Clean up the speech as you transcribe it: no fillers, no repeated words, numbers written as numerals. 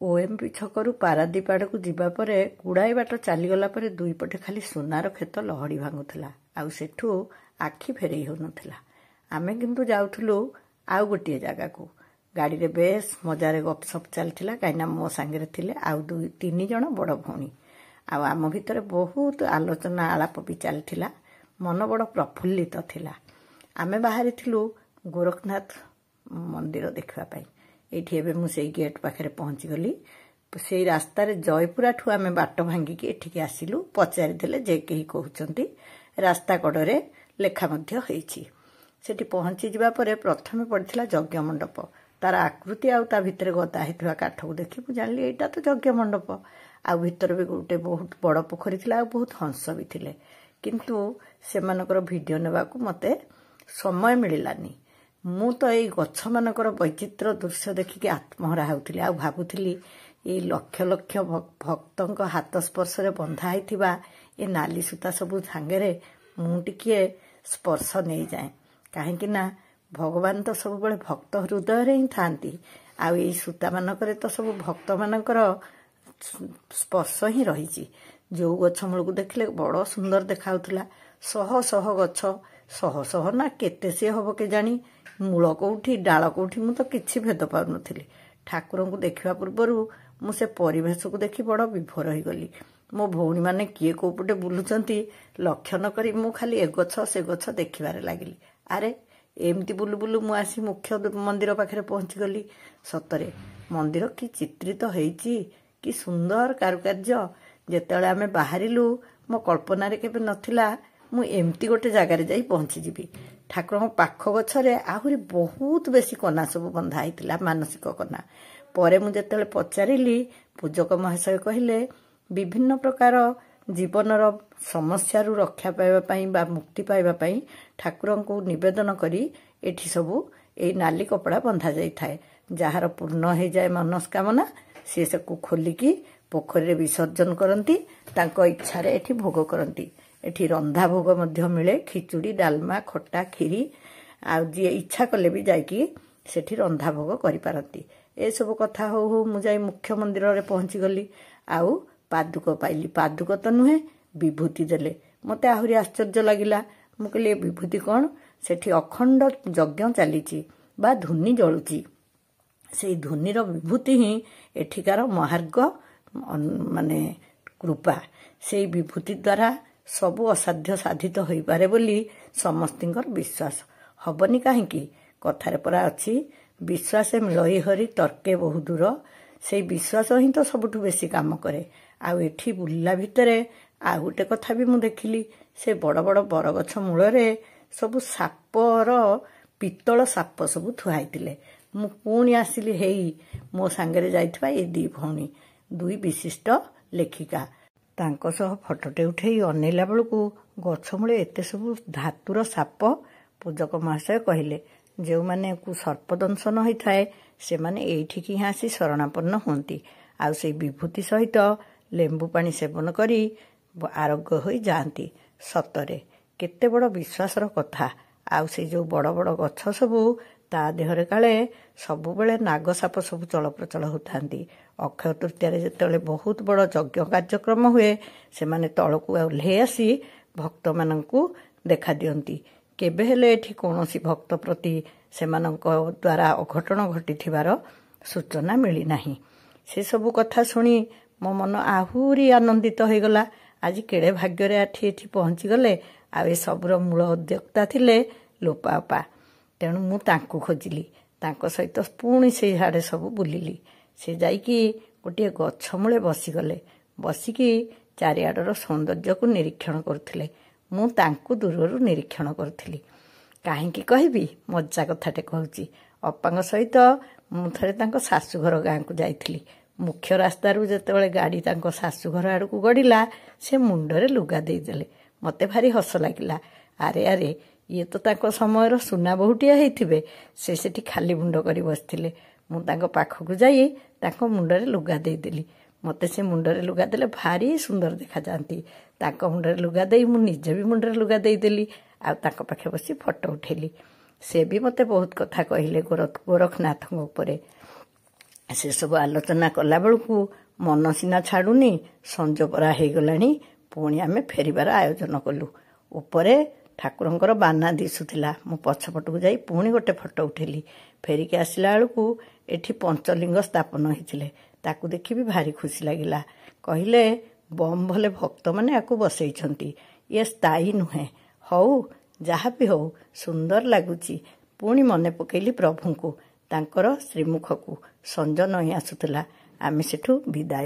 OMP ଛକରୁ ପାରାଦୀପ ଆଡ଼କୁ ଯିବା ପରେ ଗୁଡ଼ାଏ ବାଟ ଚାଲିଗଲା ପରେ ଦୁଇପଟେ ଖାଲି ସୁନାର କ୍ଷେତ ଲହଡ଼ି ଭାଙ୍ଗୁଥିଲା। ଆଉ ସେଠୁ ଆଖି ଫେରେଇ ହେଉନଥିଲା। ଆମେ କିନ୍ତୁ ଯାଉଥିଲୁ ଆଉ ଗୋଟିଏ ଜାଗାକୁ। ଗାଡ଼ିରେ ବେଶ୍ ମଜାରେ ଗପସପ୍ ଚାଲିଥିଲା, କାହିଁକିନା ମୋ ସାଙ୍ଗରେ ଥିଲେ ଆଉ 2-3 ଜଣ ବଡ଼ ଭଉଣୀ। ଆଉ ଆମ ଭିତରେ ବହୁତ ଆଲୋଚନା ଆଳାପ ବି ଚାଲିଥିଲା। ମନ ବଡ଼ ପ୍ରଫୁଲ୍ଲିତ ଥିଲା। ଆମେ ବାହାରିଥିଲୁ ଗୋରଖନାଥ ମନ୍ଦିର ଦେଖିବା ପାଇଁ। ଏଇଠି ଏବେ ମୁଁ ସେଇ ଗେଟ୍ ପାଖରେ ପହଞ୍ଚିଗଲି। ସେଇ ରାସ୍ତାରେ ଜୟପୁରାଠୁ ଆମେ ବାଟ ଭାଙ୍ଗିକି ଏଠିକି ଆସିଲୁ। ପଚାରିଦେଲେ ଯେ କେହି କହୁଛନ୍ତି। ରାସ୍ତା କଡ଼ରେ ଲେଖା ମଧ୍ୟ ହେଇଛି। ସେଠି ପହଞ୍ଚିଯିବା ପରେ ପ୍ରଥମେ ପଡ଼ିଥିଲା ଯଜ୍ଞ ମଣ୍ଡପ। ତାର ଆକୃତି ଆଉ ତା ଭିତରେ ଗଦା ହେଇଥିବା କାଠକୁ ଦେଖି ମୁଁ ଜାଣିଲି ଏଇଟା ତ ଯଜ୍ଞ ମଣ୍ଡପ। ଆଉ ଭିତରେ ବି ଗୋଟେ ବହୁତ ବଡ଼ ପୋଖରୀ ଥିଲା, ଆଉ ବହୁତ ହଂସ ବି ଥିଲେ। କିନ୍ତୁ ସେମାନଙ୍କର ଭିଡ଼ିଓ ନେବାକୁ ମୋତେ ସମୟ ମିଳିଲାନି। ମୁଁ ତ ଏଇ ଗଛମାନଙ୍କର ବୈଚିତ୍ର୍ୟ ଦୃଶ୍ୟ ଦେଖିକି ଆତ୍ମହରା ହେଉଥିଲି। ଆଉ ଭାବୁଥିଲି ଏଇ ଲକ୍ଷ ଲକ୍ଷ ଭକ୍ତଙ୍କ ହାତ ସ୍ପର୍ଶରେ ବନ୍ଧା ହେଇଥିବା ଏ ନାଲି ସୂତା ସବୁ ସାଙ୍ଗରେ ମୁଁ ଟିକିଏ ସ୍ପର୍ଶ ନେଇଯାଏ। କାହିଁକି ନା ଭଗବାନ ତ ସବୁବେଳେ ଭକ୍ତ ହୃଦୟରେ ହିଁ ଥାଆନ୍ତି। ଆଉ ଏଇ ସୂତାମାନଙ୍କରେ ତ ସବୁ ଭକ୍ତମାନଙ୍କର ସ୍ପର୍ଶ ହିଁ ରହିଛି। ଯେଉଁ ଗଛ ମୂଳକୁ ଦେଖିଲେ ବଡ଼ ସୁନ୍ଦର ଦେଖାଯାଉଥିଲା। ଶହ ଶହ ଗଛ, ଶହ ଶହ ନା କେତେ ସିଏ ହେବ କେଜାଣି, ମୂଳ କେଉଁଠି ଡାଳ କେଉଁଠି ମୁଁ ତ କିଛି ଭେଦ ପାଉନଥିଲି। ଠାକୁରଙ୍କୁ ଦେଖିବା ପୂର୍ବରୁ ମୁଁ ସେ ପରିବେଶକୁ ଦେଖି ବଡ଼ ବିଭୋର ହୋଇଗଲି। ମୋ ଭଉଣୀମାନେ କିଏ କେଉଁ ପଟେ ବୁଲୁଛନ୍ତି ଲକ୍ଷ୍ୟ ନ କରି ମୁଁ ଖାଲି ଏ ଗଛ ସେ ଗଛ ଦେଖିବାରେ ଲାଗିଲି। ଆରେ ଏମିତି ବୁଲୁ ବୁଲୁ ମୁଁ ଆସି ମୁଖ୍ୟ ମନ୍ଦିର ପାଖରେ ପହଞ୍ଚିଗଲି। ସତରେ ମନ୍ଦିର କି ଚିତ୍ରିତ ହେଇଛି, କି ସୁନ୍ଦର କାରୁକାର୍ଯ୍ୟ। ଯେତେବେଳେ ଆମେ ବାହାରିଲୁ ମୋ କଳ୍ପନାରେ କେବେ ନଥିଲା ମୁଁ ଏମିତି ଗୋଟେ ଜାଗାରେ ଯାଇ ପହଞ୍ଚିଯିବି। ଠାକୁରଙ୍କ ପାଖ ଗଛରେ ଆହୁରି ବହୁତ ବେଶୀ କନା ସବୁ ବନ୍ଧା ହେଇଥିଲା, ମାନସିକ କନା। ପରେ ମୁଁ ଯେତେବେଳେ ପଚାରିଲି, ପୂଜକ ମହାଶୟ କହିଲେ ବିଭିନ୍ନ ପ୍ରକାର ଜୀବନର ସମସ୍ୟାରୁ ରକ୍ଷା ପାଇବା ପାଇଁ ବା ମୁକ୍ତି ପାଇବା ପାଇଁ ଠାକୁରଙ୍କୁ ନିବେଦନ କରି ଏଠି ସବୁ ଏଇ ନାଲି କପଡ଼ା ବନ୍ଧା ଯାଇଥାଏ। ଯାହାର ପୂର୍ଣ୍ଣ ହେଇଯାଏ ମନସ୍କାମନା, ସିଏ ସେକୁ ଖୋଲିକି ପୋଖରୀରେ ବିସର୍ଜନ କରନ୍ତି। ତାଙ୍କ ଇଚ୍ଛାରେ ଏଠି ଭୋଗ କରନ୍ତି। ଏଠି ରନ୍ଧା ଭୋଗ ମଧ୍ୟ ମିଳେ, ଖିଚୁଡ଼ି, ଡାଲମା, ଖଟା, କ୍ଷୀରି। ଆଉ ଯିଏ ଇଚ୍ଛା କଲେ ବି ଯାଇକି ସେଠି ରନ୍ଧା ଭୋଗ କରିପାରନ୍ତି। ଏସବୁ କଥା ହଉ ହଉ ମୁଁ ଯାଇ ମୁଖ୍ୟ ମନ୍ଦିରରେ ପହଞ୍ଚିଗଲି। ଆଉ ପାଦୁକ ପାଇଲି। ପାଦୁକ ତ ନୁହେଁ, ବିଭୂତି ଦେଲେ। ମୋତେ ଆହୁରି ଆଶ୍ଚର୍ଯ୍ୟ ଲାଗିଲା। ମୁଁ କହିଲି ଏ ବିଭୂତି କ'ଣ? ସେଠି ଅଖଣ୍ଡ ଯଜ୍ଞ ଚାଲିଛି ବା ଧୂନି ଜଳୁଛି। ସେଇ ଧୂନିର ବିଭୂତି ହିଁ ଏଠିକାର ମହାର୍ଘ, ମାନେ କୃପା। ସେଇ ବିଭୂତି ଦ୍ୱାରା ସବୁ ଅସାଧ୍ୟ ସାଧିତ ହୋଇପାରେ ବୋଲି ସମସ୍ତଙ୍କର ବିଶ୍ୱାସ। ହବନି କାହିଁକି? କଥାରେ ପରା ଅଛି, ବିଶ୍ୱାସେ ମିଳଇ ହରି ତର୍କେ ବହୁ ଦୂର। ସେଇ ବିଶ୍ୱାସ ହିଁ ତ ସବୁଠୁ ବେଶୀ କାମ କରେ। ଆଉ ଏଠି ବୁଲିଲା ଭିତରେ ଆଉ ଗୋଟେ କଥା ବି ମୁଁ ଦେଖିଲି। ସେ ବଡ଼ ବଡ଼ ବରଗଛ ମୂଳରେ ସବୁ ସାପର, ପିତ୍ତଳ ସାପ ସବୁ ଥୁଆ ହେଇଥିଲେ। ମୁଁ ପୁଣି ଆସିଲି ହେଇ ମୋ ସାଙ୍ଗରେ ଯାଇଥିବା ଏ 2 ଭଉଣୀ, 2 ବିଶିଷ୍ଟ ଲେଖିକା। ତାଙ୍କ ସହ ଫଟୋଟେ ଉଠେଇ ଅନେଇଲା ବେଳକୁ ଗଛ ମୂଳେ ଏତେ ସବୁ ଧାତୁର ସାପ। ପୂଜକ ମହାଶୟ କହିଲେ ଯେଉଁମାନଙ୍କୁ ସର୍ପଦଂଶନ ହୋଇଥାଏ ସେମାନେ ଏଇଠିକି ହିଁ ଆସି ଶରଣାପନ୍ନ ହୁଅନ୍ତି। ଆଉ ସେଇ ବିଭୂତି ସହିତ ଲେମ୍ବୁ ପାଣି ସେବନ କରି ଆରୋଗ୍ୟ ହୋଇ ଯାଆନ୍ତି। ସତରେ କେତେ ବଡ଼ ବିଶ୍ୱାସର କଥା। ଆଉ ସେଇ ଯେଉଁ ବଡ଼ ବଡ଼ ଗଛ ସବୁ, ତା ଦେହରେ କାଳେ ସବୁବେଳେ ନାଗସାପ ସବୁ ଚଳପ୍ରଚଳ ହେଉଥାନ୍ତି। ଅକ୍ଷୟ ତୃତୀୟାରେ ଯେତେବେଳେ ବହୁତ ବଡ଼ ଯଜ୍ଞ କାର୍ଯ୍ୟକ୍ରମ ହୁଏ, ସେମାନେ ତଳକୁ ଓହ୍ଲେଇ ଆସି ଭକ୍ତମାନଙ୍କୁ ଦେଖା ଦିଅନ୍ତି। କେବେ ହେଲେ ଏଠି କୌଣସି ଭକ୍ତ ପ୍ରତି ସେମାନଙ୍କ ଦ୍ୱାରା ଅଘଟଣ ଘଟିଥିବାର ସୂଚନା ମିଳିନାହିଁ। ସେସବୁ କଥା ଶୁଣି ମୋ ମନ ଆହୁରି ଆନନ୍ଦିତ ହୋଇଗଲା। ଆଜି କେଡ଼େ ଭାଗ୍ୟରେ ଏଠି ପହଞ୍ଚିଗଲେ। ଆଉ ଏସବୁର ମୂଳ ଉଦ୍ୟୋକ୍ତା ଥିଲେ ଲୋପା ଅପା। ତେଣୁ ମୁଁ ତାଙ୍କୁ ଖୋଜିଲି। ତାଙ୍କ ସହିତ ପୁଣି ସେଇଆଡ଼େ ସବୁ ବୁଲିଲି। ସେ ଯାଇକି ଗୋଟିଏ ଗଛ ମୂଳେ ବସିଗଲେ। ବସିକି ଚାରିଆଡ଼ର ସୌନ୍ଦର୍ଯ୍ୟକୁ ନିରୀକ୍ଷଣ କରୁଥିଲେ। ମୁଁ ତାଙ୍କୁ ଦୂରରୁ ନିରୀକ୍ଷଣ କରୁଥିଲି। କାହିଁକି କହିବି, ମଜା କଥାଟେ କହୁଛି। ଅପାଙ୍କ ସହିତ ମୁଁ ଥରେ ତାଙ୍କ ଶାଶୁଘର ଗାଁକୁ ଯାଇଥିଲି। ମୁଖ୍ୟ ରାସ୍ତାରୁ ଯେତେବେଳେ ଗାଡ଼ି ତାଙ୍କ ଶାଶୁଘର ଆଡ଼କୁ ଗଡ଼ିଲା, ସେ ମୁଣ୍ଡରେ ଲୁଗା ଦେଇଦେଲେ। ମୋତେ ଭାରି ହସ ଲାଗିଲା। ଆରେ ଆରେ, ଇଏ ତ ତାଙ୍କ ସମୟର ସୁନା ବୋହୂଟିଏ ହେଇଥିବେ। ସେ ସେଠି ଖାଲି ମୁଣ୍ଡ କରି ବସିଥିଲେ। ମୁଁ ତାଙ୍କ ପାଖକୁ ଯାଇ ତାଙ୍କ ମୁଣ୍ଡରେ ଲୁଗା ଦେଇଦେଲି। ମୋତେ ସେ ମୁଣ୍ଡରେ ଲୁଗା ଦେଲେ ଭାରି ସୁନ୍ଦର ଦେଖାଯାଆନ୍ତି। ତାଙ୍କ ମୁଣ୍ଡରେ ଲୁଗା ଦେଇ ମୁଁ ନିଜେ ବି ମୁଣ୍ଡରେ ଲୁଗା ଦେଇଦେଲି। ଆଉ ତାଙ୍କ ପାଖେ ବସି ଫଟୋ ଉଠେଇଲି। ସେ ବି ମୋତେ ବହୁତ କଥା କହିଲେ ଗୋରଖନାଥଙ୍କ ଉପରେ। ସେସବୁ ଆଲୋଚନା କଲାବେଳକୁ ମନ ସିନା ଛାଡ଼ୁନି, ସଞ୍ଜ ପରା ହେଇଗଲାଣି। ପୁଣି ଆମେ ଫେରିବାର ଆୟୋଜନ କଲୁ। ଉପରେ ଠାକୁରଙ୍କର ବାନା ଦିଶୁଥିଲା। ମୁଁ ପଛପଟକୁ ଯାଇ ପୁଣି ଗୋଟେ ଫଟୋ ଉଠେଇଲି। ଫେରିକି ଆସିଲା ବେଳକୁ ଏଠି ପଞ୍ଚଲିଙ୍ଗ ସ୍ଥାପନ ହେଇଥିଲେ। ତାକୁ ଦେଖି ବି ଭାରି ଖୁସି ଲାଗିଲା। କହିଲେ, ବମ୍ ଭଲେ ଭକ୍ତମାନେ ୟାକୁ ବସେଇଛନ୍ତି, ଇଏ ସ୍ଥାୟୀ ନୁହେଁ। ହଉ, ଯାହା ବି ହଉ, ସୁନ୍ଦର ଲାଗୁଛି। ପୁଣି ମନେ ପକେଇଲି ପ୍ରଭୁଙ୍କୁ, ତାଙ୍କର ଶ୍ରୀମୁଖକୁ। ସଞ୍ଜ ନଇଁ ଆସୁଥିଲା। ଆମେ ସେଠୁ ବିଦାୟ